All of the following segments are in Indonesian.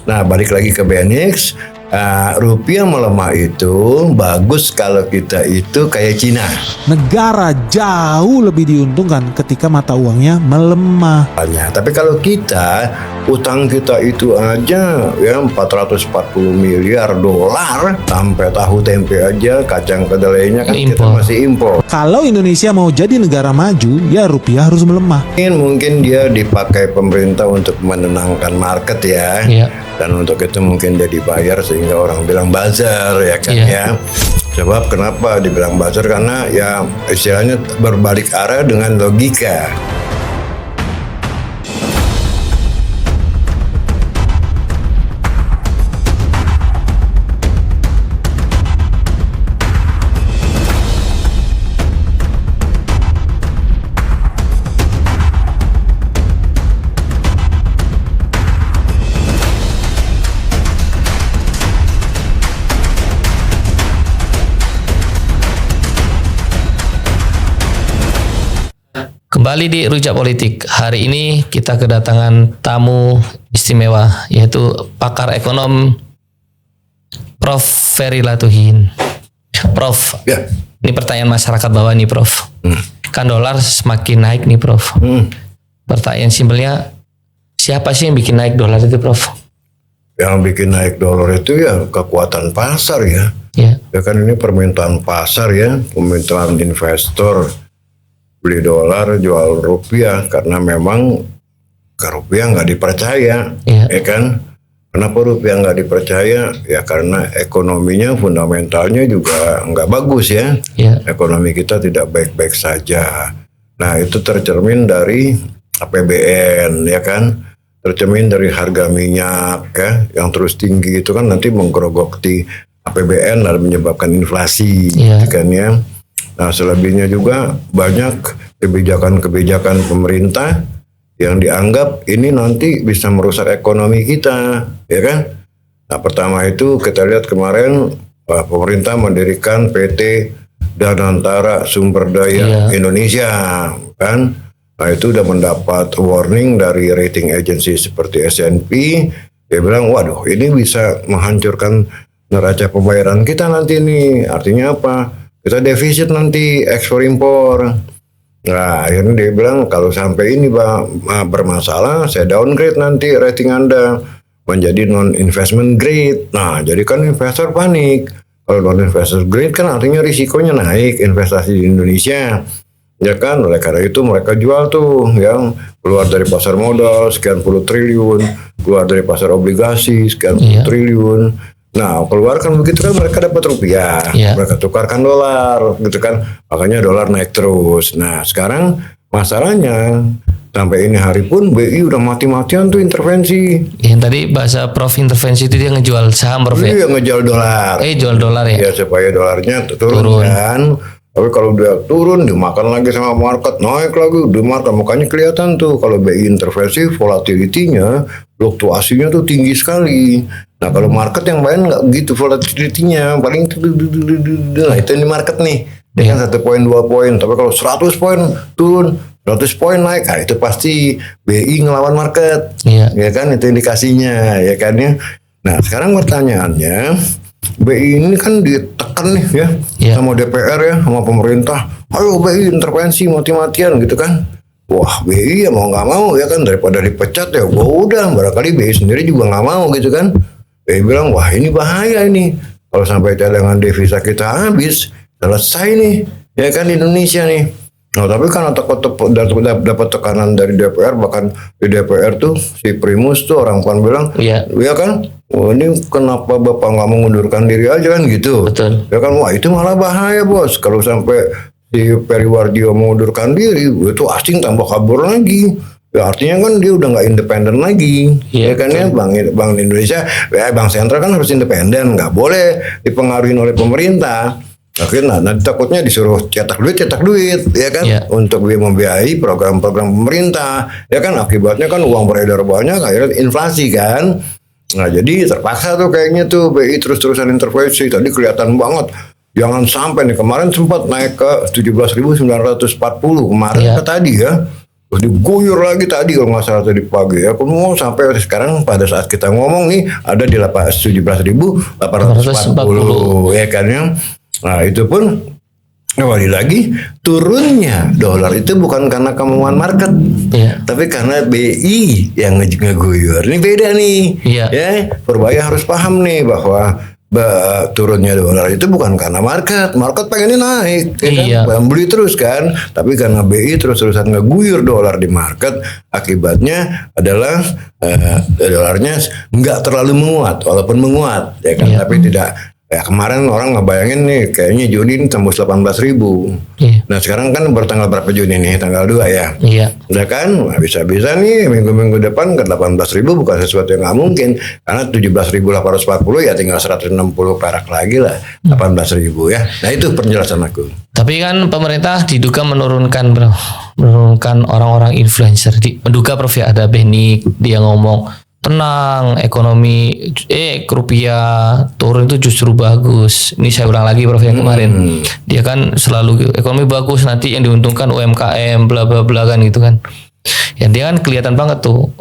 Nah, balik lagi ke BNX, rupiah melemah itu bagus kalau kita itu kayak Cina. Negara jauh lebih diuntungkan ketika mata uangnya melemah. Tapi kalau kita, utang kita itu aja ya 440 miliar dolar, sampai tahu tempe aja, kacang kedelainya kan kita masih impor. Kalau Indonesia mau jadi negara maju, ya rupiah harus melemah. Mungkin dia dipakai pemerintah untuk menenangkan market ya. Dan untuk itu mungkin dia dibayar sehingga orang bilang buzzer ya kan ya. Sebab kenapa dibilang buzzer? Karena ya istilahnya berbalik arah dengan logika. Kembali di Rujak Politik. Hari ini kita kedatangan tamu istimewa, yaitu pakar ekonom Prof. Ferry Latuhin. Prof, ini pertanyaan masyarakat bawah nih Prof. Kan dolar semakin naik nih Prof. Pertanyaan simpelnya, siapa sih yang bikin naik dolar itu Prof? Yang bikin naik dolar itu ya kekuatan pasar ya. Ya kan ini permintaan pasar ya, permintaan investor. Beli dolar, jual rupiah, karena memang ke rupiah nggak dipercaya, ya kan? Kenapa rupiah nggak dipercaya? Ya karena ekonominya, fundamentalnya juga nggak bagus ya. Ekonomi kita tidak baik-baik saja. Nah itu tercermin dari APBN ya kan? Tercermin dari harga minyak ya, yang terus tinggi itu kan nanti menggerogoti APBN dan menyebabkan inflasi, kan ya. Nah selebihnya juga banyak kebijakan-kebijakan pemerintah yang dianggap ini nanti bisa merusak ekonomi kita, ya kan? Nah pertama itu kita lihat kemarin pemerintah mendirikan PT Danantara Sumber Daya Indonesia, kan? Nah itu udah mendapat warning dari rating agency seperti S&P. Dia bilang, waduh ini bisa menghancurkan neraca pembayaran kita nanti nih. Artinya apa? Kita defisit nanti ekspor impor. Nah akhirnya dia bilang kalau sampai ini bermasalah, saya downgrade nanti rating Anda menjadi non investment grade. Nah jadi kan investor panik. Kalau non investment grade kan artinya risikonya naik investasi di Indonesia. Ya kan, oleh karena itu mereka jual tuh yang keluar dari pasar modal sekian puluh triliun, keluar dari pasar obligasi sekian puluh triliun. Nah, keluarkan begitu kan mereka dapat rupiah, mereka tukarkan dolar, gitu kan, makanya dolar naik terus. Nah, sekarang masalahnya sampai ini hari pun BI udah mati-matian tuh intervensi. Yang tadi bahasa Prof intervensi itu dia ngejual saham Prof ya? Iya, ngejual dolar. Jual dolar ya? Ya supaya dolarnya turun kan. Tapi kalau dia turun, dimakan lagi sama market, naik lagi, dimakan. Makanya kelihatan tuh kalau BI intervensi, volatility-nya, fluktuasinya tuh tinggi sekali. Nah kalau market yang lain nggak begitu volatility-nya, paling nah itu ini market nih, dia kan 1 poin 2 poin. Tapi kalau 100 poin turun, 100 poin naik, nah itu pasti BI ngelawan market, ya kan itu indikasinya, ya kan ya. Nah sekarang pertanyaannya, BI ini kan ditekan nih ya sama DPR ya, sama pemerintah. Ayo BI intervensi mati-matian gitu kan. Wah BI ya mau nggak mau ya kan, daripada dipecat ya gua udah, barangkali BI sendiri juga nggak mau gitu kan. BI bilang wah ini bahaya ini, kalau sampai cadangan devisa kita habis, selesai nih ya kan Indonesia nih. Nah tapi karena dapat tekanan dari DPR, bahkan di DPR tuh si Primus tuh orang kan bilang, ya kan, oh, ini kenapa Bapak nggak mengundurkan diri aja kan gitu. Betul. Ya kan, wah itu malah bahaya bos, kalau sampai si Periwardio mengundurkan diri, itu asing tambah kabur lagi. Ya artinya kan dia udah nggak independen lagi, ya kan ya Bank Indonesia, Bank Sentral kan harus independen, nggak boleh dipengaruhi oleh pemerintah. Akhirnya nanti takutnya disuruh cetak duit ya kan, untuk membiayai program-program pemerintah ya kan, akibatnya kan uang beredar banyak, akhirnya inflasi kan. Nah jadi terpaksa tuh kayaknya tuh BI terus-terusan intervensi. Tadi kelihatan banget, jangan sampai nih, kemarin sempat naik ke 17.940 kemarin tadi ya, Terus diguyur lagi tadi kalau nggak salah tadi pagi ya. Aku mau sampai sekarang pada saat kita ngomong nih ada di 17.840 ya kan ya. Nah itu pun kembali lagi turunnya dolar itu bukan karena kemauan market, tapi karena BI yang ngeguyur. Ini beda nih, ya. Purbaya harus paham nih bahwa turunnya dolar itu bukan karena market pengennya naik, ya kan? Beli terus kan, tapi karena BI terus-terusan ngeguyur dolar di market, akibatnya adalah dolarnya nggak terlalu menguat, walaupun menguat, ya kan, tapi tidak. Ya kemarin orang ngebayangin nih kayaknya Juni ini tembus 18.000. Nah sekarang kan bertanggal berapa Juni nih? Tanggal 2 ya. Udah kan? Nah, bisa-bisa nih minggu-minggu depan ke 18.000 bukan sesuatu yang nggak mungkin. Karena 17.840 ya tinggal 160 perak lagi lah. 18.000 ya. Nah itu penjelasan aku. Tapi kan pemerintah diduga menurunkan orang-orang influencer. Menduga Prof ya, ada Benik dia ngomong tenang, ekonomi rupiah turun itu justru bagus. Ini saya ulang lagi Prof yang kemarin. Dia kan selalu ekonomi bagus, nanti yang diuntungkan UMKM bla bla bla kan gitu kan. Ya dia kan kelihatan banget tuh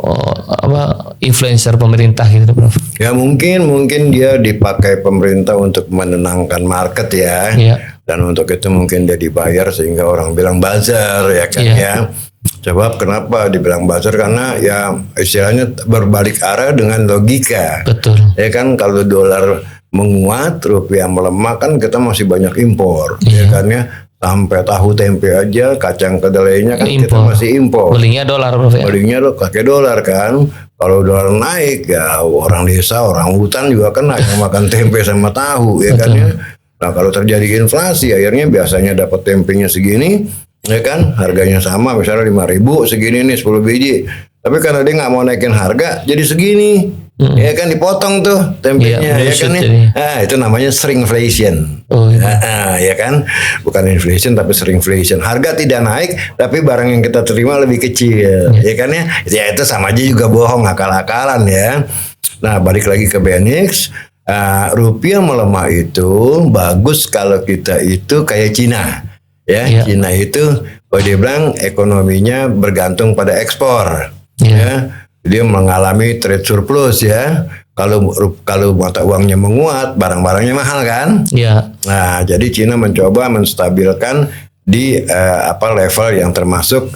influencer pemerintah gitu Prof. Ya mungkin dia dipakai pemerintah untuk menenangkan market ya. Dan untuk itu mungkin dia dibayar sehingga orang bilang buzzer ya kan ya. Sebab kenapa dibilang buzzer, karena ya istilahnya berbalik arah dengan logika. Betul. Ya kan kalau dolar menguat, rupiah melemah kan kita masih banyak impor. Ya kan ya. Sampai tahu tempe aja, kacang kedelainya kan impor. Kita masih impor. Belinya dolar Prof ya. Belinya pakai dolar kan. Kalau dolar naik ya orang desa, orang hutan juga kena yang makan tempe sama tahu ya kan ya. Nah kalau terjadi inflasi akhirnya biasanya dapat tempenya segini, ya kan, harganya sama misalnya 5.000 segini nih 10 biji, tapi karena dia nggak mau naikin harga jadi segini, ya kan dipotong tuh tempenya, ya kan ya. Nah itu namanya shrinkflation, ya kan, bukan inflation tapi shrinkflation. Harga tidak naik tapi barang yang kita terima lebih kecil, ya kan ya. Ya itu sama aja juga bohong, akal-akalan ya. Nah balik lagi ke Benix. Rupiah melemah itu bagus kalau kita itu kayak Cina. Cina itu kalau dia bilang ekonominya bergantung pada ekspor, ya, dia mengalami trade surplus ya. Kalau mata uangnya menguat, barang-barangnya mahal kan? Nah, jadi Cina mencoba menstabilkan di level yang termasuk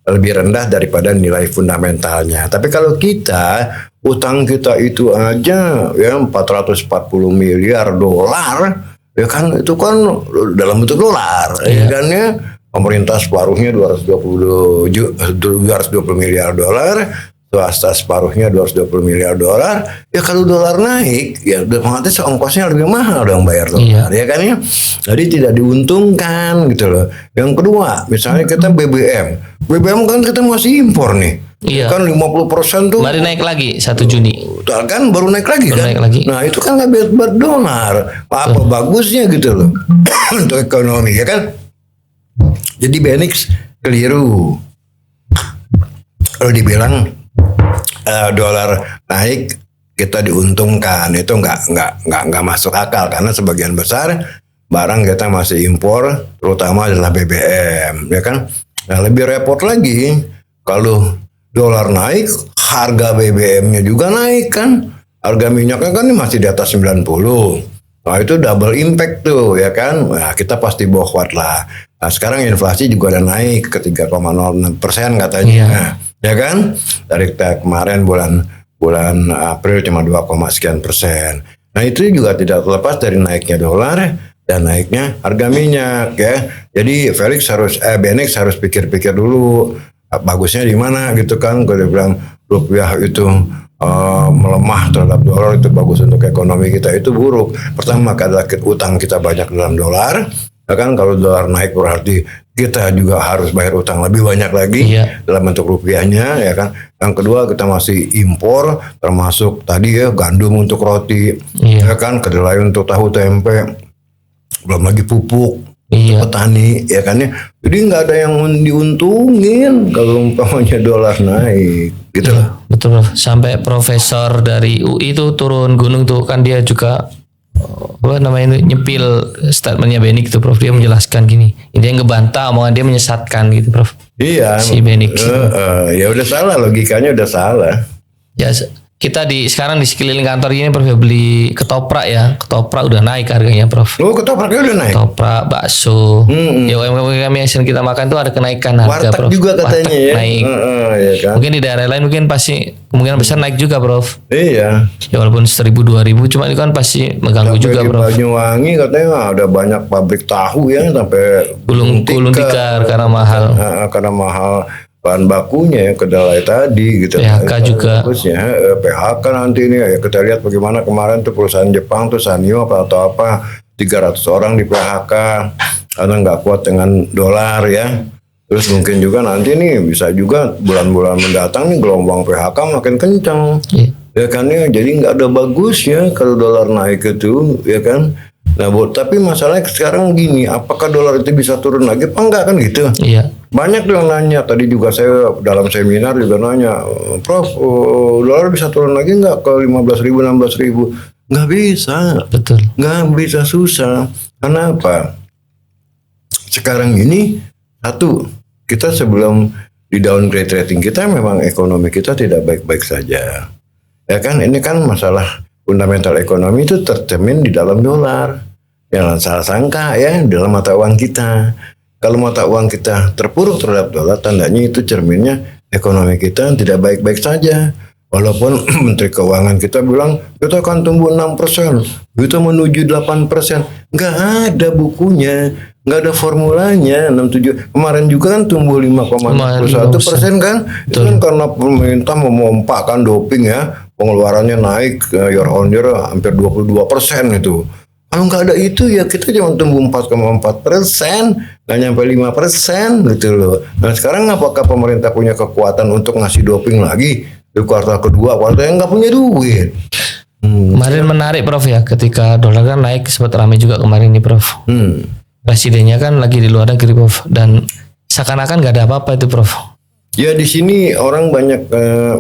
lebih rendah daripada nilai fundamentalnya. Tapi kalau kita utang kita itu aja ya 440 miliar dolar. Ya kan itu kan dalam bentuk dolar, ya kan ya. Pemerintah separuhnya 220 miliar dolar, swasta separuhnya 220 miliar dolar. Ya kalau dolar naik, ya otomatis ongkosnya lebih mahal dong bayar dolar, ya kan ya. Jadi tidak diuntungkan gitu loh. Yang kedua, misalnya kita BBM kan kita masih impor nih. Kan 50% tuh. Baru naik lagi 1 Juni. Kan baru naik lagi kan. Naik lagi. Nah itu kan nggak berdolar. Apa bagusnya gitu loh untuk ekonomi ya kan. Jadi Benix keliru. Kalau dibilang dolar naik kita diuntungkan, itu nggak masuk akal karena sebagian besar barang kita masih impor, terutama adalah BBM, ya kan. Nah lebih repot lagi kalau dolar naik, harga BBM-nya juga naik kan. Harga minyaknya kan masih di atas 90. Nah itu double impact tuh ya kan. Nah kita pasti bohwat lah. Nah sekarang inflasi juga udah naik ke 3,06% katanya. Nah, ya kan. Dari kemarin bulan April cuma 2, sekian persen. Nah itu juga tidak terlepas dari naiknya dolar dan naiknya harga minyak ya. Jadi Benix harus pikir-pikir dulu. Bagusnya di mana gitu kan. Kalau dia bilang rupiah itu melemah terhadap dolar itu bagus untuk ekonomi kita, itu buruk. Pertama adalah utang kita banyak dalam dolar, ya kan. Kalau dolar naik berarti kita juga harus bayar utang lebih banyak lagi dalam bentuk rupiahnya, ya kan. Yang kedua kita masih impor, termasuk tadi ya gandum untuk roti, ya kan, kedelai untuk tahu tempe, belum lagi pupuk. Petani ya kan ya, jadi nggak ada yang diuntungin kalau umpamanya dolar naik gitu lah. Betul, sampai profesor dari UI itu turun gunung tuh kan, dia juga nyepil statementnya Benix itu Prof, dia menjelaskan gini, dia ngebantah omongan dia, menyesatkan gitu Prof. Iya. Si Benix. Ya udah salah, logikanya udah salah. Ya kita sekarang di sekeliling kantor ini Prof beli ketoprak ya. Ketoprak udah naik harganya Prof. Oh, ketopraknya udah naik. Ketoprak, bakso. Ya UMKM yang kita makan tuh ada kenaikan harga Warteg Prof. juga katanya Warteg ya. naik. Ya kan? Mungkin di daerah lain mungkin pasti kemungkinan besar naik juga Prof. Iya. Ya walaupun 1.000-2.000 cuma itu kan pasti mengganggu Sampai juga di Prof. Banyuwangi katanya ada banyak pabrik tahu ya sampai Gulung tikar karena mahal. Karena mahal bahan bakunya ya, kedelai tadi gitu. PHK juga. Bagusnya PHK nanti ini ya kita lihat bagaimana kemarin tuh perusahaan Jepang tuh Sanyo atau apa 300 orang di PHK karena nggak kuat dengan dolar ya. Terus mungkin juga nanti nih bisa juga bulan-bulan mendatang nih gelombang PHK makin kencang. Ya kan ya, jadi nggak ada bagus ya kalau dolar naik itu ya kan. Nah, tapi masalahnya sekarang gini, apakah dolar itu bisa turun lagi? Apa enggak kan gitu? Iya. Banyak yang nanya, tadi juga saya dalam seminar juga nanya, Prof, dolar bisa turun lagi enggak ke 15.000, 16.000? Nggak bisa. Betul. Nggak bisa, susah. Karena apa? Sekarang ini, satu, kita sebelum di downgrade rating kita memang ekonomi kita tidak baik-baik saja. Ya kan, ini kan masalah fundamental ekonomi itu tercermin di dalam dolar. Jangan salah sangka ya dalam mata uang kita. Kalau mata uang kita terpuruk terhadap dolar, tandanya itu cerminnya ekonomi kita tidak baik-baik saja. Walaupun Menteri Keuangan kita bilang kita akan tumbuh 6%, kita menuju 8%. Nggak ada bukunya, nggak ada formulanya. 67 kemarin juga kan tumbuh 5,1% kan? Itu kan karena pemerintah memompakkan doping ya. Pengeluarannya naik year on year hampir 22% itu. Kalau nggak ada itu ya kita cuma tumbuh 4,4%, nggak nyampe 5% gitu loh. Nah sekarang apakah pemerintah punya kekuatan untuk ngasih doping lagi di kuartal kedua, kuartal yang nggak punya duit? Kemarin menarik Prof ya, ketika dolar kan naik sempat ramai juga kemarin nih Prof. Presidennya kan lagi di luar negeri Prof, dan seakan-akan nggak ada apa-apa itu Prof. Ya di sini orang banyak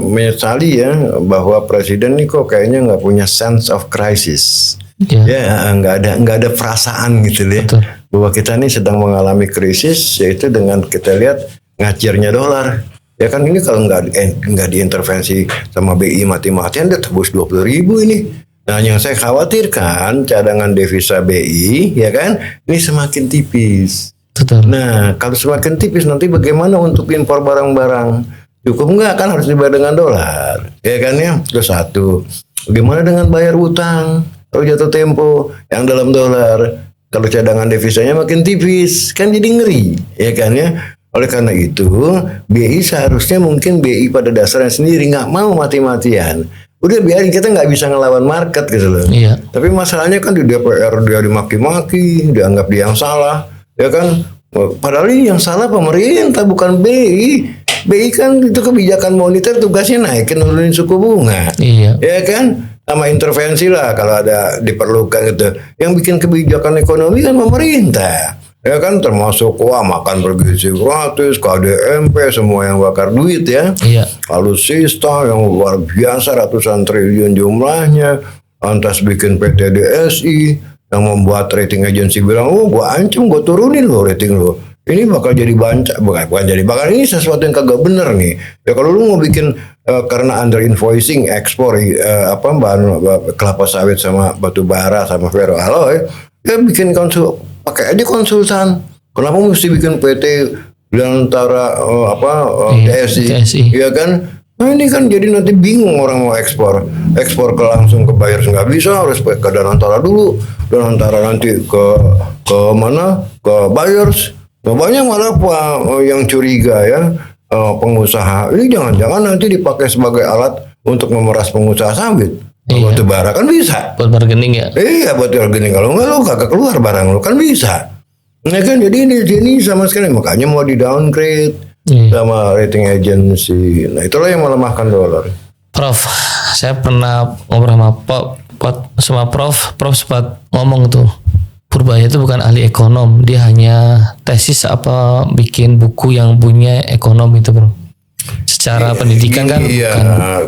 menyesali ya bahwa presiden nih kok kayaknya nggak punya sense of crisis. Ya nggak ada perasaan gitu ya. Betul. Bahwa kita nih sedang mengalami krisis, yaitu dengan kita lihat ngacirnya dolar. Ya kan ini kalau nggak diintervensi sama BI mati-matian dia tebus 20.000 ini. Nah yang saya khawatirkan cadangan devisa BI ya kan ini semakin tipis. Betul. Nah, kalau semakin tipis nanti bagaimana untuk impor barang-barang? Cukup nggak kan harus dibayar dengan dolar, ya kan ya? Terus satu, bagaimana dengan bayar utang? Kalau jatuh tempo yang dalam dolar, kalau cadangan devisanya makin tipis, kan jadi ngeri, ya kan ya? Oleh karena itu, BI seharusnya mungkin BI pada dasarnya sendiri nggak mau mati-matian. Udah biarin kita nggak bisa ngelawan market gitu loh. Iya. Tapi masalahnya kan di DPR dia dimaki-maki, dianggap dia yang salah. Ya kan, padahal ini yang salah pemerintah bukan BI. BI kan itu kebijakan moneter tugasnya naikin nurunin suku bunga. Iya. Ya kan, sama intervensi lah kalau ada diperlukan gitu. Yang bikin kebijakan ekonomi kan pemerintah. Ya kan termasuk makan bergizi gratis, KDMP, semua yang bakar duit ya. Iya. Alutsista yang luar biasa ratusan triliun jumlahnya. Lantas bikin PT DSI yang membuat rating agency bilang, gua ancam, gua turunin lo rating lo. Ini bakal jadi bukan jadi bakal ini sesuatu yang kagak bener nih. Ya kalau lu mau bikin karena under invoicing ekspor bahan kelapa sawit sama batu bara sama ferroalloy, ya bikin pakai aja konsultan. Kenapa mesti bikin PT di antara DSI? Ya kan? Nah ini kan jadi nanti bingung orang mau ekspor ke langsung ke buyer nggak bisa, harus ke Danantara dulu, Danantara nanti ke mana ke buyers. Nah, banyak malah yang curiga ya pengusaha ini jangan-jangan nanti dipakai sebagai alat untuk memeras pengusaha sawit. Batu bara kan bisa. Buat bargaining ya. Iya buat bargaining, kalau nggak lo kagak keluar barang lo kan bisa. Nah kan jadi ini sama sekali makanya mau di downgrade. Sama rating agency. Nah itulah yang melemahkan dolar. Prof, saya pernah ngobrol sama Prof sempat ngomong tuh, Purbaya itu bukan ahli ekonom, dia hanya tesis bikin buku yang punya ekonom itu Bro. Secara pendidikan kan. Iya,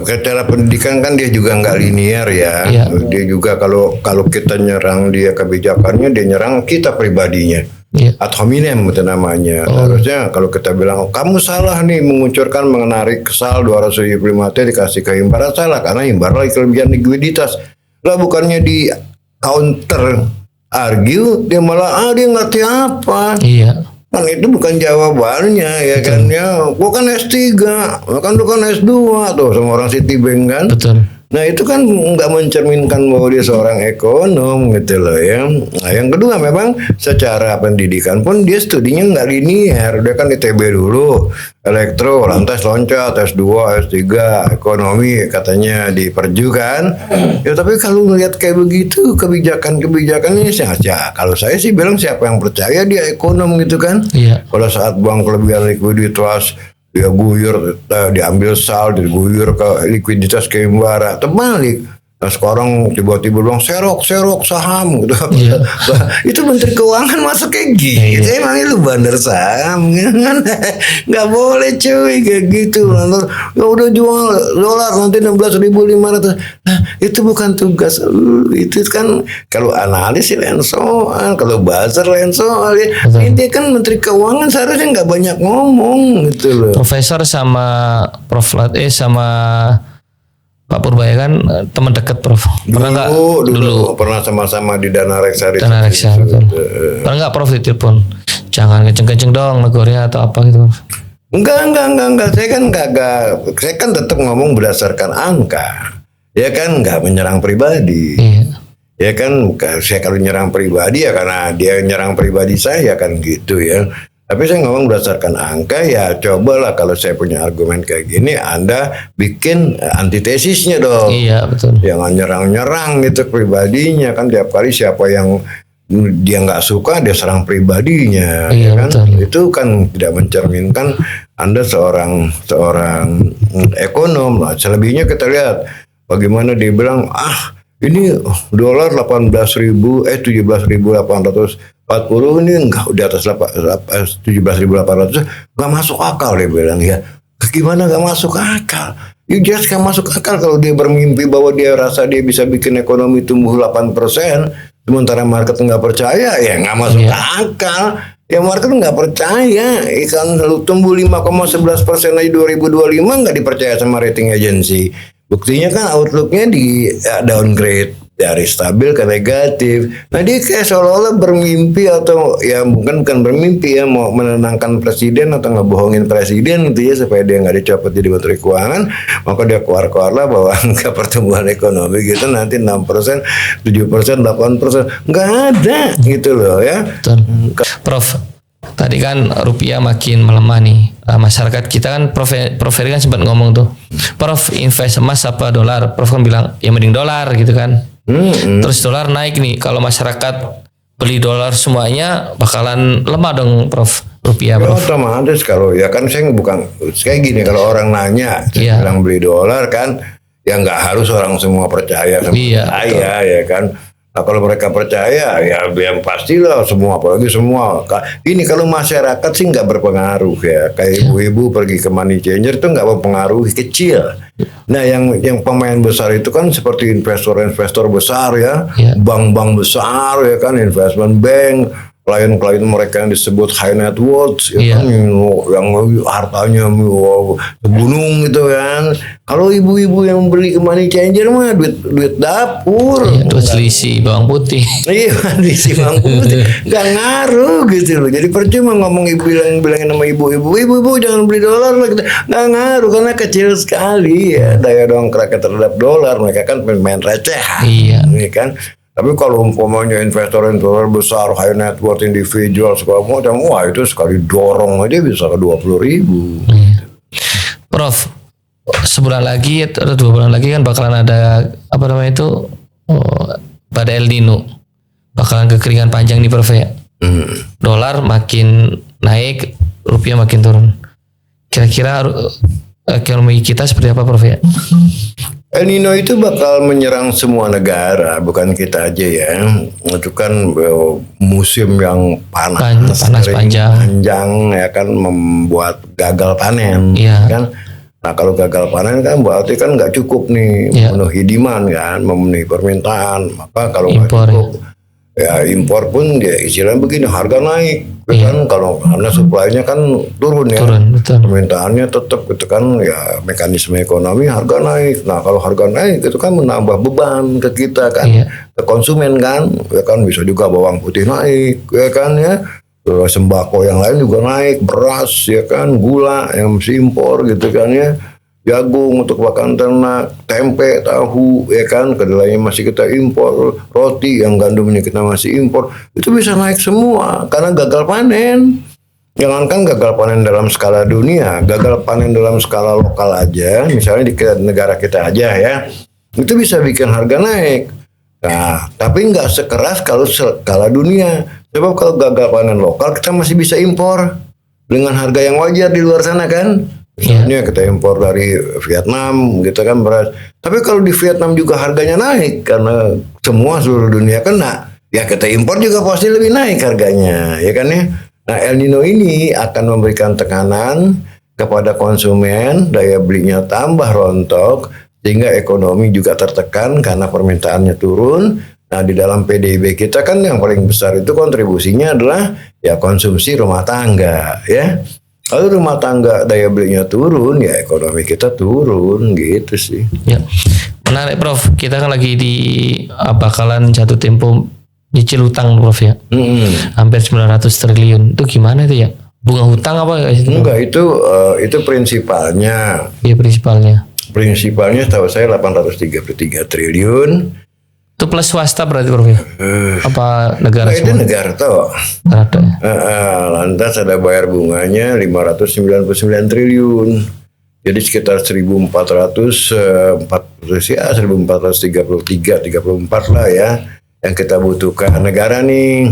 secara pendidikan kan dia juga nggak linear ya. Iya. Dia juga kalau kita nyerang dia kebijakannya, dia nyerang kita pribadinya. ad hominem itu namanya. Harusnya kalau kita bilang kamu salah nih menguncurkan menarik sal 275 T dikasih ke Himbara, salah karena Himbara lagi kelebihan likuiditas. Lah bukannya di counter argue dia malah dia ngerti apa. Iya. Kan itu bukan jawabannya ya. Betul. Kan ya. Gua kan S3, kan lu kan S2 tuh sama orang Citibank kan. Betul. Nah itu kan nggak mencerminkan bahwa dia seorang ekonom gitu loh ya. Nah yang kedua memang secara pendidikan pun dia studinya nggak linear. Dia kan ITB dulu, elektro, lantas loncat S2, S3, ekonomi katanya di Perju kan. Ya tapi kalau ngelihat kayak begitu kebijakan-kebijakannya saja. Kalau saya sih bilang siapa yang percaya dia ekonom gitu kan. Iya. Kalau saat bank kelebihan likuiditas dia guyur, diambil sal, diguyur ke likuiditas ke Himbara, terbalik. Nah sekarang tiba-tiba bilang serok saham gitu. Iya. Itu Menteri Keuangan masuk kayak gitu. Iya. Emang lu bandar saham kan? Nggak boleh cuy kayak gitu. Ya udah jual dolar nanti 16.500. Nah, itu bukan tugas lu. Itu kan kalau analis sih lain soal, kalau buzzer lain soal. Ini kan Menteri Keuangan seharusnya nggak banyak ngomong gitu loh. Profesor sama Prof sama Pak Purbaya kan teman dekat Prof. Pernah nggak dulu pernah sama-sama di Dana Reksa. Dana Reksa betul. Pernah nggak Prof ditelepon? Jangan kenceng-kenceng dong negornya atau apa gitu. Enggak. Saya kan tetap ngomong berdasarkan angka. Ya kan nggak menyerang pribadi. Iya. Ya kan saya kalau nyerang pribadi ya karena dia nyerang pribadi saya kan gitu ya. Tapi saya ngomong berdasarkan angka ya cobalah kalau saya punya argumen kayak gini Anda bikin antitesisnya dong. Iya betul. Jangan nyerang-nyerang gitu pribadinya kan tiap kali siapa yang dia nggak suka dia serang pribadinya. Iya, kan betul. Itu kan tidak mencerminkan Anda seorang ekonom lah. Selebihnya kita lihat bagaimana dia bilang ini dolar 17.840 ini enggak di atas 17.800 nggak masuk akal dia bilang ya. Gimana nggak masuk akal? Ya jelas nggak masuk akal kalau dia bermimpi bahwa dia rasa dia bisa bikin ekonomi tumbuh 8%, sementara market nggak percaya ya nggak masuk akal. Ya market nggak percaya, ikan lalu tumbuh 5,11% aja 2025 nggak dipercaya sama rating agency. Buktinya kan outlooknya di downgrade dari stabil ke negatif. Nah dia kayak seolah-olah bermimpi atau ya bukan bermimpi ya mau menenangkan presiden atau ngebohongin presiden gitu ya supaya dia nggak dicopot jadi Menteri Keuangan. Maka dia keluar lah bahwa angka pertumbuhan ekonomi gitu nanti 6%, 7%, 8%. Nggak ada gitu loh ya. Betul. Prof, tadi kan rupiah makin melemah nih. Masyarakat kita kan Prof Ferry kan sempat ngomong tuh, Prof invest emas apa dolar? Prof kan bilang ya mending dolar gitu kan. Terus dolar naik nih, kalau masyarakat beli dolar semuanya bakalan lemah dong Prof. Rupiah Prof. Ya, otomatis kalau ya kan saya bukan kayak gini kalau orang nanya saya bilang beli dolar kan ya nggak harus orang semua percaya sama saya ya kan. Nah, kalau mereka percaya ya yang pastilah semua apalagi semua ini kalau masyarakat sih nggak berpengaruh ya kayak ibu-ibu pergi ke money changer tuh nggak mempengaruhi kecil. Nah yang pemain besar itu kan seperti investor besar ya, bank-bank besar ya kan, investment bank, klien-klien mereka yang disebut high net worth ya kan, yang hartanya gunung gitu kan. Kalau ibu-ibu yang beli ke money changer mah duit dapur, duit selisih bawang putih. Iya, selisih bawang putih, nggak ngaruh gitu loh. Jadi percuma ngomong bilangin sama ibu-ibu jangan beli dolar lah, nggak ngaruh karena kecil sekali ya daya dongkrak terhadap dolar. Mereka kan main recehan, kan. Tapi kalau umpamanya investor besar, high net worth individual segala macam, wah itu sekali dorong aja bisa ke 20.000. Prof, sebulan lagi atau 2 bulan lagi kan bakalan ada apa namanya itu pada El Nino, bakalan kekeringan panjang nih Prof ya. Dolar makin naik, rupiah makin turun. Kira-kira ekonomi kita seperti apa Prof ya? El Nino itu bakal menyerang semua negara, bukan kita aja ya. Itu kan musim yang panas panjang ya kan, membuat gagal panen kan. Nah kalau gagal panen kan berarti kan nggak cukup nih memenuhi demand kan, memenuhi permintaan. Maka kalau nggak cukup Ya impor pun dia istilahnya begini, harga naik kan, kalau karena supply-nya kan turun ya. Turun, betul. Permintaannya tetap gitu kan, ya mekanisme ekonomi harga naik. Nah kalau harga naik itu kan menambah beban ke kita kan, ke konsumen kan, ya kan bisa juga bawang putih naik, ya kan ya. Terus sembako yang lain juga naik, beras ya kan, gula yang mesti impor gitu kan ya. Jagung untuk pakan ternak, tempe, tahu, ya kan, kedelainya masih kita impor, roti yang gandumnya kita masih impor, itu bisa naik semua karena gagal panen. Jangankan gagal panen dalam skala dunia, gagal panen dalam skala lokal aja, misalnya di negara kita aja ya, itu bisa bikin harga naik. Nah, tapi nggak sekeras kalau skala dunia. Sebab kalau gagal panen lokal kita masih bisa impor dengan harga yang wajar di luar sana kan. Misalnya kita impor dari Vietnam gitu kan beras. Tapi kalau di Vietnam juga harganya naik karena semua seluruh dunia kena, ya kita impor juga pasti lebih naik harganya, ya kan ya. Nah El Nino ini akan memberikan tekanan kepada konsumen, daya belinya tambah rontok, sehingga ekonomi juga tertekan karena permintaannya turun. Nah di dalam PDB kita kan yang paling besar itu kontribusinya adalah ya konsumsi rumah tangga ya. Kalau rumah tangga daya belinya turun, ya ekonomi kita turun gitu sih. Ya, menarik Prof. Kita kan lagi di bakalan jatuh tempo nyicil hutang Prof ya. Hampir 900 triliun. Itu gimana itu ya? Bunga hutang apa? Enggak, itu prinsipalnya. Iya prinsipalnya. Prinsipalnya tahu saya 833 triliun. Itu plus swasta berarti Prof ya? Apa negara Itu semua? negara toh. Lantas ada bayar bunganya 599 triliun. Jadi sekitar 1433, 34 lah ya yang kita butuhkan negara nih.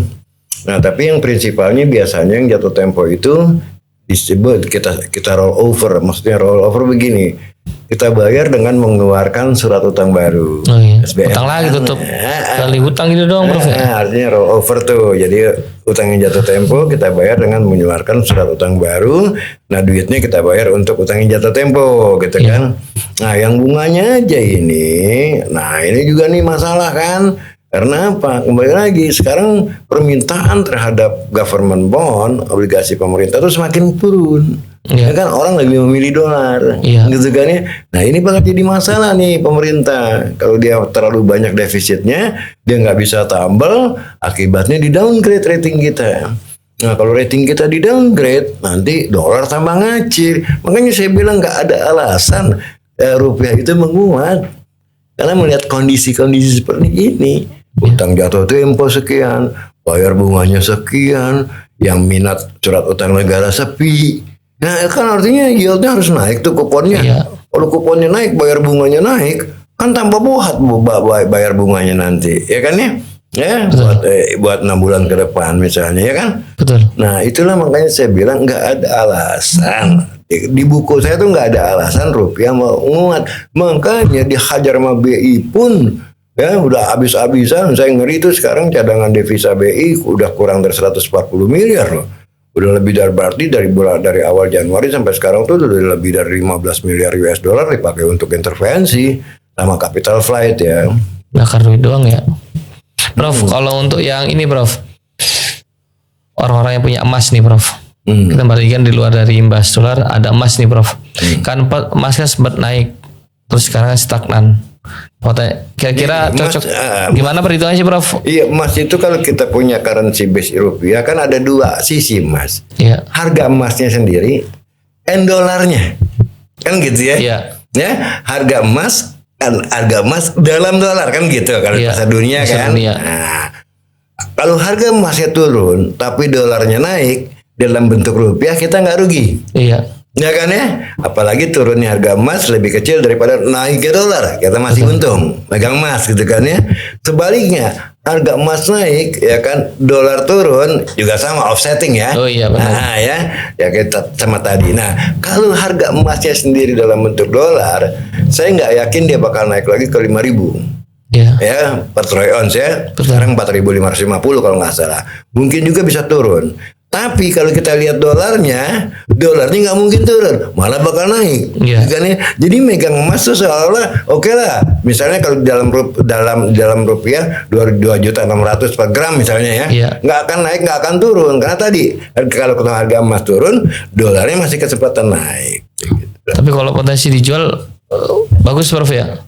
Nah, tapi yang prinsipalnya biasanya yang jatuh tempo itu disebut kita roll over. Maksudnya roll over begini. Kita bayar dengan mengeluarkan surat utang baru. Oh iya. SBM. Utang lagi tutup. Kali hutang gitu doang Prof ya? Artinya roll over tuh. Jadi utang yang jatuh tempo kita bayar dengan mengeluarkan surat utang baru. Nah duitnya kita bayar untuk utang yang jatuh tempo gitu kan. Nah yang bunganya aja ini. Nah ini juga nih masalah kan. Karena apa? Kembali lagi sekarang permintaan terhadap government bond, obligasi pemerintah itu semakin turun. Ya kan orang lebih memilih dolar, gitu kan ya. Nah ini bakal jadi masalah nih pemerintah. Kalau dia terlalu banyak defisitnya, dia nggak bisa tambal, akibatnya di downgrade rating kita. Nah kalau rating kita di downgrade, nanti dolar tambah ngacir. Makanya saya bilang nggak ada alasan rupiah itu menguat. Karena melihat kondisi-kondisi seperti ini, utang jatuh tempo sekian, bayar bunganya sekian, yang minat surat utang negara sepi. Nah kan artinya yieldnya harus naik tuh kuponnya. Kalau kuponnya naik, bayar bunganya naik, kan tambah bohat bayar bunganya nanti, ya kan ya? Ya, buat 6 bulan ke depan misalnya, ya kan? Betul. Nah itulah makanya saya bilang nggak ada alasan. Di buku saya tuh nggak ada alasan rupiah mau menguat. Makanya dihajar sama BI pun ya udah habis-habisan. Saya ngeri tuh sekarang cadangan devisa BI udah kurang dari 140 miliar loh. Udah lebih dari dari awal Januari sampai sekarang tuh udah lebih dari 15 miliar US dollar dipakai untuk intervensi sama capital flight ya. Bakar duit doang ya. Prof, kalau untuk yang ini Prof, orang-orang yang punya emas nih Prof, kita balikan di luar dari imbas dolar ada emas nih Prof. Kan emasnya sempat naik, terus sekarang stagnan. Kira-kira cocok gimana perhitungannya sih Prof? Iya, emas itu kalau kita punya currency base rupiah kan ada dua sisi emas. Iya. Harga emasnya sendiri, dolarnya, kan gitu ya? Iya. Ya, harga emas kan harga emas dalam dolar kan gitu kalau pasar dunia kan. Nah, kalau harga emasnya turun tapi dolarnya naik dalam bentuk rupiah kita nggak rugi. Iya. Ya kan ya, apalagi turunnya harga emas lebih kecil daripada naiknya dolar, kita masih untung megang emas gitu kan ya. Sebaliknya harga emas naik ya kan, dolar turun juga sama offsetting ya. Oh iya benar. Nah ya kita sama tadi. Nah kalau harga emasnya sendiri dalam bentuk dolar, saya nggak yakin dia bakal naik lagi ke 5.000. Ya per troy ounce ya. Sekarang 4.550 kalau nggak salah. Mungkin juga bisa turun. Tapi kalau kita lihat dolarnya nggak mungkin turun, malah bakal naik. Iya. Kan ya? Jadi megang emas tuh seolah-olah oke lah. Misalnya kalau dalam rupiah 2.600.000 per gram misalnya ya, Iya. nggak akan naik, nggak akan turun karena tadi kalau harga emas turun, dolarnya masih kesempatan naik. Gitu. Tapi kalau potensi dijual bagus Prof ya.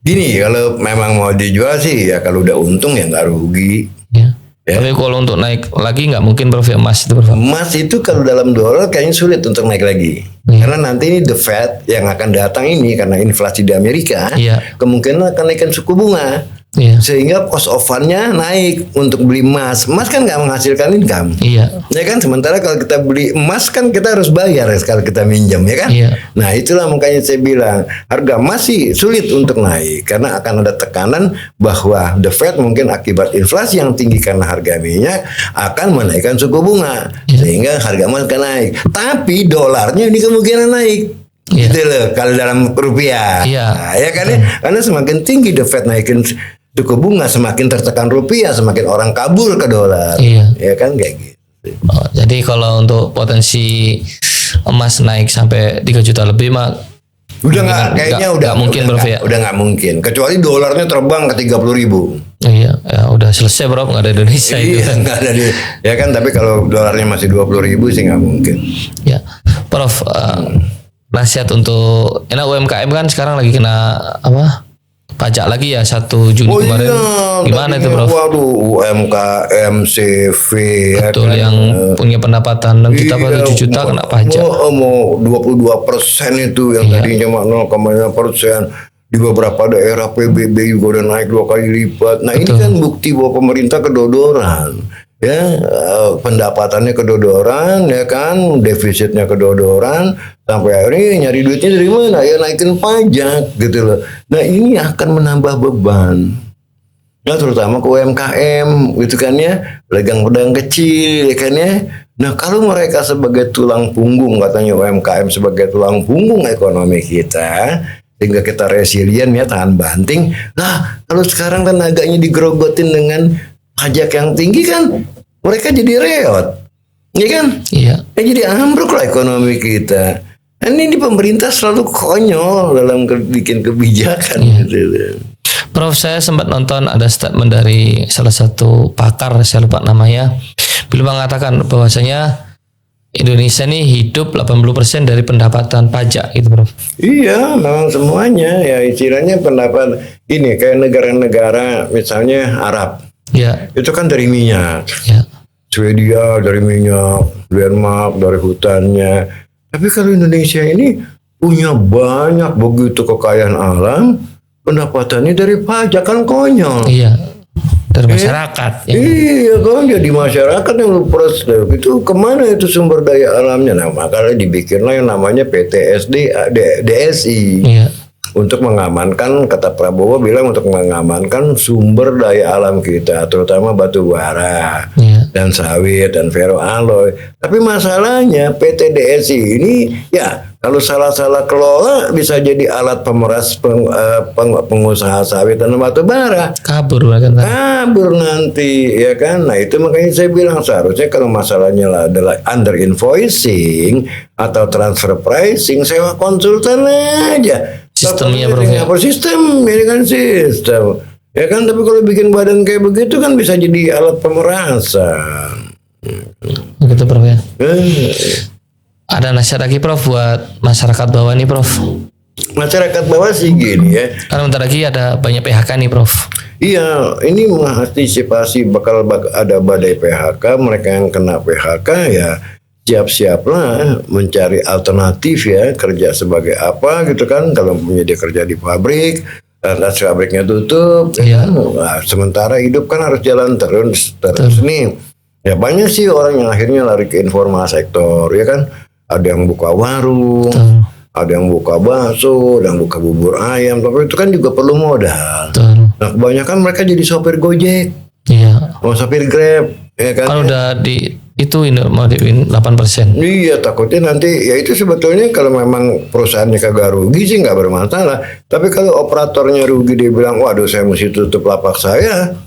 Gini, kalau memang mau dijual sih ya kalau udah untung ya nggak rugi. Ya. Ya. Tapi kalau untuk naik lagi nggak mungkin Prof ya, emas itu Prof. Emas itu kalau dalam dolar kayaknya sulit untuk naik lagi. Karena nanti ini the Fed yang akan datang ini karena inflasi di Amerika, Iya. kemungkinan akan naikkan suku bunga. Iya. Sehingga cost of fund-nya naik untuk beli emas. Emas kan nggak menghasilkan income. Iya. Ya kan, sementara kalau kita beli emas kan kita harus bayar kalau kita minjam, ya kan? Iya. Nah itulah makanya saya bilang harga emas sih sulit untuk naik karena akan ada tekanan bahwa the Fed mungkin akibat inflasi yang tinggi karena harga minyak akan menaikkan suku bunga sehingga harga emas akan naik. Tapi dolarnya ini kemungkinan naik. Iya. Gitu loh kalau dalam rupiah. Iya. Nah, ya kan ya? Karena semakin tinggi the Fed naikin suku bunga, semakin tertekan rupiah, semakin orang kabur ke dolar. Iya. Ya kan kayak gitu. Oh, jadi kalau untuk potensi emas naik sampai 3 juta lebih mah Udah nggak, kayaknya udah nggak mungkin Prof ya. Udah nggak mungkin. Kecuali dolarnya terbang ke 30.000. Iya, ya udah selesai Prof, nggak ada Indonesia itu Iya, kan. nggak ada di, ya kan. Tapi kalau dolarnya masih 20.000 sih nggak mungkin. Ya, Prof, nasihat untuk enak UMKM kan sekarang lagi kena apa? Pajak lagi ya 1 Juni kemarin. Gimana itu tadinya, Prof? Waduh, UMKM, CV, Betul, ya kan? yang punya pendapatan 6 juta apa 7 juta kena pajak. Mau 22% itu yang tadinya cuma 0,5%. Di beberapa daerah PBB juga udah naik 2 kali lipat. Nah ini kan bukti bahwa pemerintah kedodoran. Ya, pendapatannya kedodoran, ya kan, defisitnya kedodoran, sampai akhirnya nyari duitnya dari mana? Ya naikin pajak gitu loh. Nah ini akan menambah beban. Nah terutama ke UMKM gitu kan ya, pedagang kecil ya kan ya. Nah kalau mereka sebagai tulang punggung, katanya UMKM sebagai tulang punggung ekonomi kita, sehingga kita resilient ya, tahan banting. Nah kalau sekarang tenaganya digerogotin dengan pajak yang tinggi kan, mereka jadi reot, ya kan? Iya. Ya jadi ambruk lah ekonomi kita. Nah, ini pemerintah selalu konyol dalam bikin kebijakan. Gitu. Prof, saya sempat nonton ada statement dari salah satu pakar, saya lupa namanya. Beliau mengatakan bahwasanya Indonesia ini hidup 80% dari pendapatan pajak gitu Prof. Iya, memang semuanya ya istilahnya pendapat ini kayak negara-negara misalnya Arab. Ya. Itu kan dari minyak. Ya. Swedia dari minyak, Denmark dari hutannya. Tapi kalau Indonesia ini punya banyak begitu kekayaan alam, pendapatannya dari pajak, kan konyol. Iya. Dari masyarakat. Ya. Iya kan, jadi masyarakat yang lupa itu kemana itu sumber daya alamnya. Nah makanya dibikinlah yang namanya PTSD, DSI. Iya. Untuk mengamankan, kata Prabowo bilang untuk mengamankan sumber daya alam kita, terutama batu bara dan sawit dan ferroalloy. Tapi masalahnya PT DSI ini ya kalau salah-salah kelola bisa jadi alat pemeras pengusaha sawit dan batu bara. Kabur bahkan. Kabur nanti ya kan. Nah itu makanya saya bilang seharusnya kalau masalahnya adalah under invoicing atau transfer pricing, sewa konsultan aja. Sistemnya Prof. Sistem, ini kan sistem. Ya kan, tapi kalau bikin badan kayak begitu kan bisa jadi alat pemerasan. Begitu Prof ya. Ada nasihat lagi Prof buat masyarakat bawah nih Prof. Masyarakat bawah sih gini ya. Karena bentar lagi ada banyak PHK nih Prof. Iya, ini mengantisipasi bakal ada badai PHK, mereka yang kena PHK ya siap-siaplah mencari alternatif ya, kerja sebagai apa gitu kan. Kalau punya dia kerja di pabrik, pabriknya tutup, Iya. Nah, sementara hidup kan harus jalan terus nih. Ya banyak sih orang yang akhirnya lari ke informal sektor ya kan. Ada yang buka warung, ada yang buka bakso, ada yang buka bubur ayam, tapi itu kan juga perlu modal. Nah kebanyakan mereka jadi sopir Gojek, Iya. mau sopir Grab, ya kan? Kalau udah di itu mau diin 8%. Iya, takutnya nanti ya itu sebetulnya kalau memang perusahaannya kagak rugi sih nggak bermasalah. Tapi kalau operatornya rugi, dia bilang waduh saya mesti tutup lapak saya,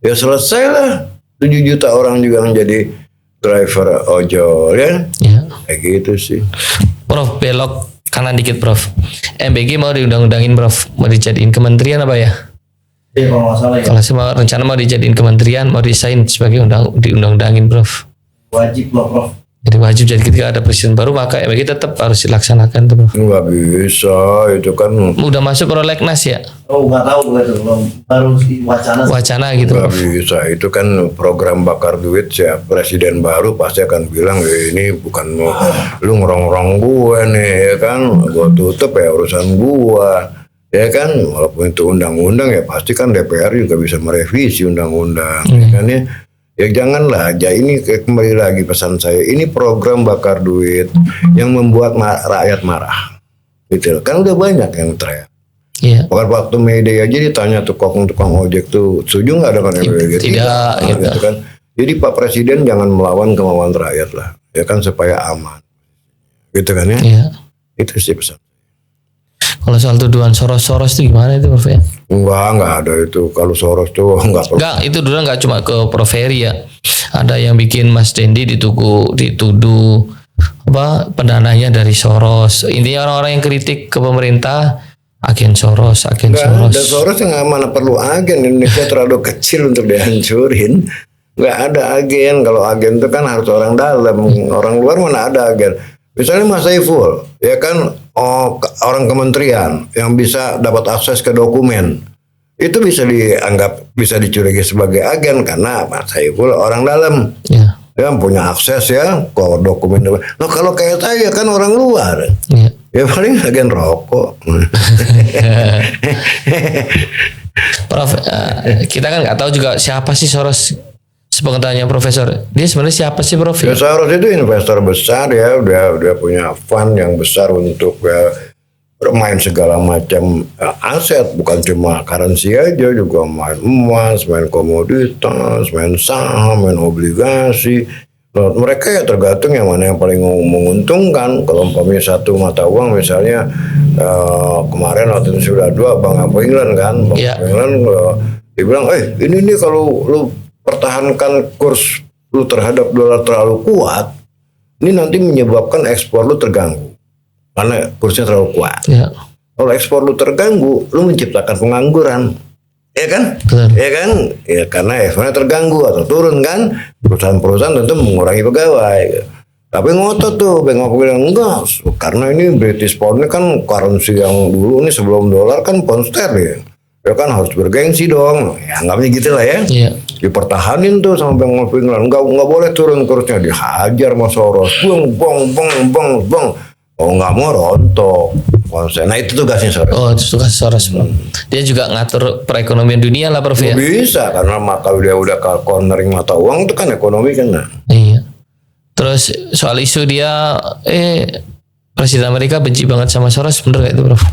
ya selesai lah. 7 juta orang juga yang jadi driver ojol ya. Ya. Kayak gitu sih. Prof, belok kanan dikit Prof. MBG mau diundang-undangin Prof. Mau dijadiin kementerian apa ya? Iya kalau nggak salah ya. Kalau saya mau rencana mau dijadiin kementerian, mau disain sebagai diundang-undangin Prof. Wajib loh Prof. Jadi wajib, jadi ketika ada presiden baru maka MBG tetap harus dilaksanakan tuh Prof. Nggak bisa, itu kan Udah masuk prolegnas ya? Oh nggak tahu gue tuh, baru wacana. Wacana gitu nggak Prof. bisa. Itu kan program bakar duit ya. Presiden baru pasti akan bilang ini bukan lu ngerong-rong gue nih ya kan. Gue tutup ya urusan gue. Ya kan, walaupun itu undang-undang ya pasti kan DPR juga bisa merevisi undang-undang. Ya kan ya. Ya janganlah, ini kembali lagi pesan saya, ini program bakar duit yang membuat rakyat marah. Gitu. Kan udah banyak yang teriak. Iya. Waktu Mayday aja ditanya tukang ojek tuh, setuju nggak dengan MBG? Tidak, gitu kan. Jadi Pak Presiden jangan melawan kemauan rakyat lah, ya kan supaya aman. Gitu kan ya? Iya. Itu sih pesan. Kalau soal tuduhan Soros itu gimana itu Prof ya? Enggak ada itu. Kalau Soros tuh enggak perlu. Enggak, itu dulu nggak cuma ke Prof Ferry ya. Ada yang bikin Mas Dendi dituduh apa pendananya dari Soros. Intinya orang-orang yang kritik ke pemerintah agen Soros. Enggak ada Soros yang mana perlu agen. Indonesia terlalu kecil untuk dihancurin. Enggak ada agen. Kalau agen itu kan harus orang dalam. Orang luar mana ada agen. Misalnya Mas Saiful, ya kan orang kementerian yang bisa dapat akses ke dokumen. Itu bisa dianggap, bisa dicurigai sebagai agen karena Mas Saiful orang dalam. Ya. Ya punya akses ya ke dokumen. Nah kalau kayak saya kan orang luar. Ya. Ya paling agen rokok. Prof, kita kan nggak tahu juga siapa sih Soros. Sepengetahuannya Profesor, dia sebenarnya siapa sih Prof? Ya Soros itu investor besar ya, dia punya fund yang besar untuk bermain segala macam aset, bukan cuma currency aja, juga main emas, main komoditas, main saham, main obligasi. Nah, mereka ya tergantung yang mana yang paling menguntungkan. Kalau umpamanya satu mata uang misalnya kemarin waktu itu sudah dua Bank of England kan, Bank of England dia bilang, ini nih kalau lu pertahankan kurs lu terhadap dolar terlalu kuat, ini nanti menyebabkan ekspor lu terganggu karena kursnya terlalu kuat. Ya. Kalau ekspor lu terganggu, lu menciptakan pengangguran, ya kan? Betul. Ya kan? Ya karena ekspornya terganggu atau turun kan, perusahaan-perusahaan tentu mengurangi pegawai. Tapi ngotot tuh, Bank of England enggak, karena ini British pound ini kan currency yang dulu ini sebelum dolar kan pound sterling. Ya kan harus bergengsi dong, ya anggapnya gitu lah ya. Iya. Dipertahanin tuh sama Bank of England, nggak boleh turun kursnya, dihajar sama Soros, bang, oh nggak mau rontok. Nah itu tugasnya Soros. Oh itu tugas Soros Prof. Dia juga ngatur perekonomian dunia lah Prof ya. Bisa karena kalau dia udah cornering mata uang itu kan ekonomi kan. Nah. Iya. Terus soal isu dia Presiden Amerika benci banget sama Soros, bener gak itu Prof?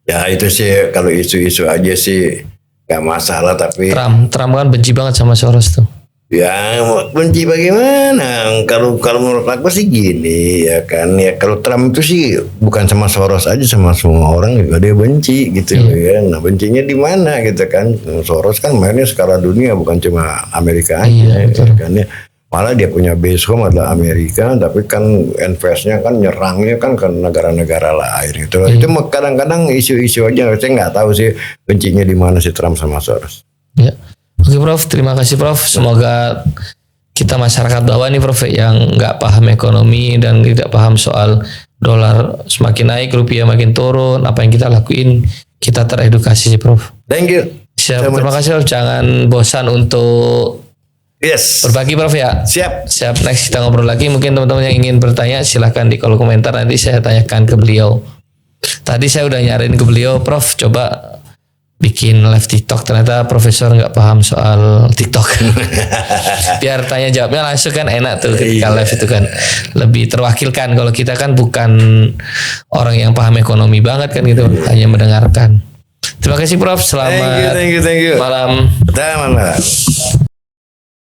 Ya itu sih kalau isu-isu aja sih gak masalah, tapi Trump kan benci banget sama Soros tuh. ya benci bagaimana? Kalau menurut aku sih gini ya kan, ya kalau Trump itu sih bukan sama Soros aja, sama semua orang juga dia benci gitu ya. Nah bencinya di mana gitu kan? Soros kan mainnya skala dunia, bukan cuma Amerika aja ya kan ya. Malah dia punya base home adalah Amerika, tapi kan investnya kan nyerangnya kan ke negara-negara lain gitu. Itu kadang-kadang isu-isu aja, saya nggak tahu sih bencinya di mana si Trump sama Soros. Ya. Oke Prof, terima kasih Prof. Semoga kita masyarakat bawah nih Prof yang nggak paham ekonomi dan tidak paham soal dolar semakin naik, rupiah makin turun, apa yang kita lakuin, kita teredukasi sih Prof. Thank you. Siap, terima kasih Prof. Jangan bosan untuk berbagi Prof ya. Siap. Next kita ngobrol lagi. Mungkin teman-teman yang ingin bertanya silahkan di kolom komentar, nanti saya tanyakan ke beliau. Tadi saya udah nyariin ke beliau, Prof coba bikin live TikTok, ternyata Profesor nggak paham soal TikTok. Biar tanya jawabnya langsung kan enak tuh ketika live itu kan lebih terwakilkan. Kalau kita kan bukan orang yang paham ekonomi banget kan gitu, hanya mendengarkan. Terima kasih Prof. Selamat thank you. malam. Selamat malam.